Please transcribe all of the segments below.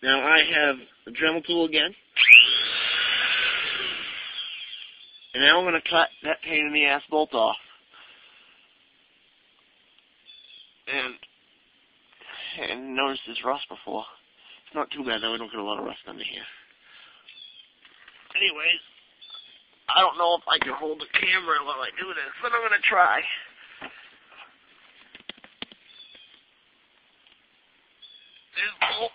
Now I have the Dremel tool again. And now I'm going to cut that pain in the ass bolt off. And notice this rust before. It's not too bad though, we don't get a lot of rust under here. Anyways, I don't know if I can hold the camera while I do this, but I'm going to try. There's the bolt.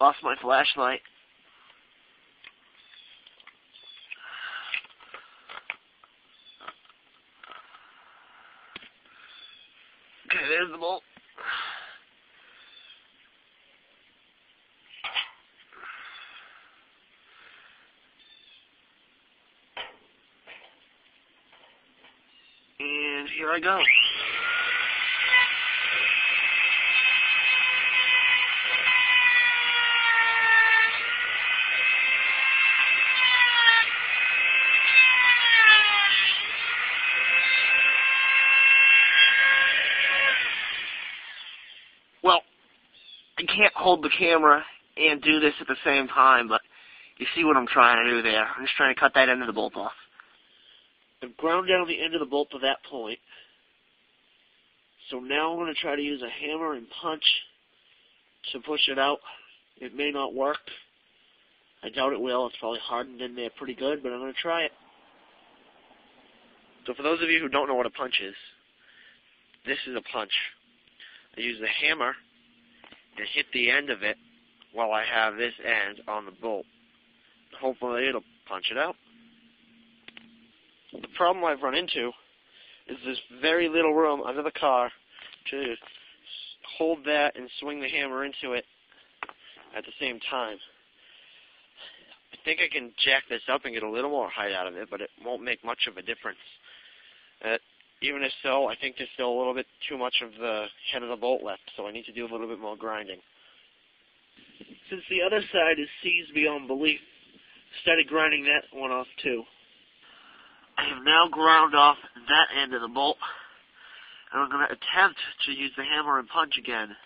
Lost my flashlight. Okay, there's the bolt. And here I go. Well, I can't hold the camera and do this at the same time, but you see what I'm trying to do there. I'm just trying to cut that end of the bolt off. I've ground down the end of the bolt to that point. So now I'm going to try to use a hammer and punch to push it out. It may not work. I doubt it will. It's probably hardened in there pretty good, but I'm going to try it. So for those of you who don't know what a punch is, this is a punch. I use the hammer to hit the end of it while I have this end on the bolt. Hopefully it'll punch it out. The problem I've run into is there's very little room under the car to hold that and swing the hammer into it at the same time. I think I can jack this up and get a little more height out of it, but it won't make much of a difference. Even if so, I think there's still a little bit too much of the head of the bolt left, so I need to do a little bit more grinding. Since the other side is seized beyond belief, started grinding that one off too. I have now ground off that end of the bolt, and I'm going to attempt to use the hammer and punch again.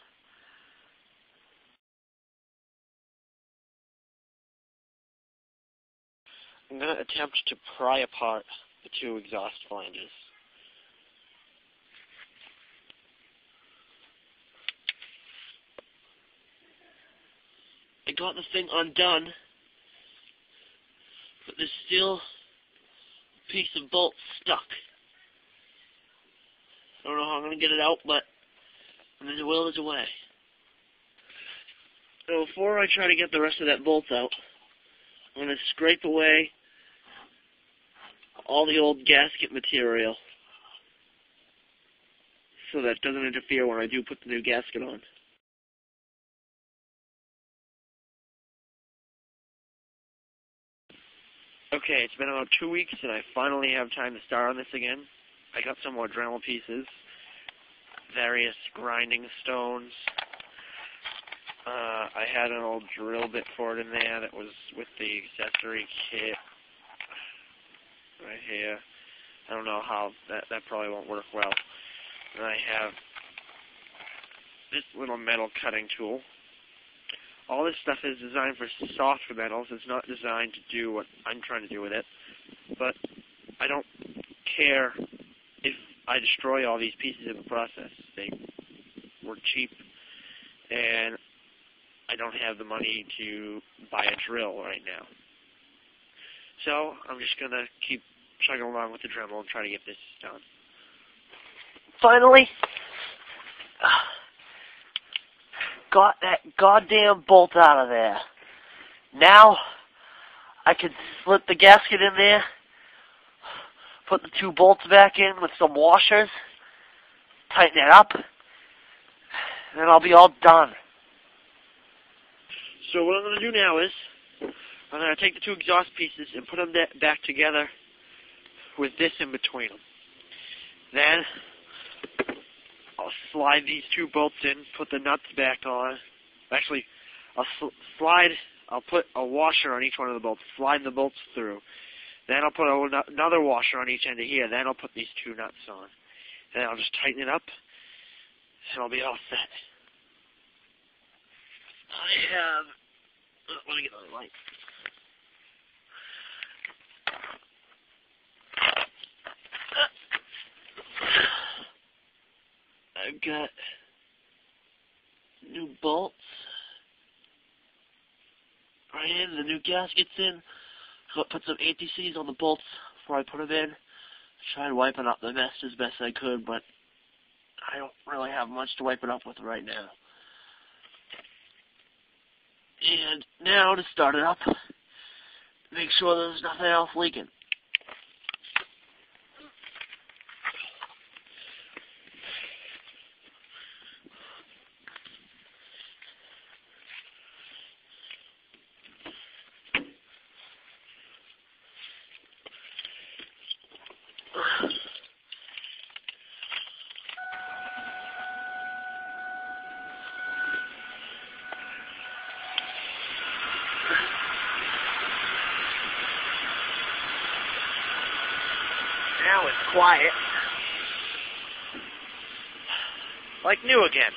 I'm going to attempt to pry apart the two exhaust flanges. I got the thing undone, but there's still a piece of bolt stuck. I don't know how I'm going to get it out, but when there's a will, there's a way. So before I try to get the rest of that bolt out, I'm going to scrape away all the old gasket material so that it doesn't interfere when I do put the new gasket on. Okay, it's been about 2 weeks and I finally have time to start on this again. I got some more Dremel pieces, various grinding stones. I had an old drill bit for it in there that was with the accessory kit right here. I don't know how, that probably won't work well. And I have this little metal cutting tool. All this stuff is designed for soft metals. It's not designed to do what I'm trying to do with it. But I don't care if I destroy all these pieces in the process. They were cheap, and I don't have the money to buy a drill right now. So I'm just going to keep chugging along with the Dremel and try to get this done. Finally, got that goddamn bolt out of there. Now, I can slip the gasket in there, put the two bolts back in with some washers, tighten it up, and then I'll be all done. So what I'm going to do now is, I'm going to take the two exhaust pieces and put them back together with this in between them. Then, I'll slide these two bolts in, put the nuts back on. Actually, I'll put a washer on each one of the bolts, slide the bolts through. Then I'll put another washer on each end of here. Then I'll put these two nuts on. Then I'll just tighten it up, and I'll be all set. I have... let me get another light. I've got new bolts right in, the new gaskets in. Put some ATCs on the bolts before I put them in. Try and wipe it up the mess as best I could, but I don't really have much to wipe it up with right now. And now to start it up, make sure there's nothing else leaking. Now it's quiet. Like new again.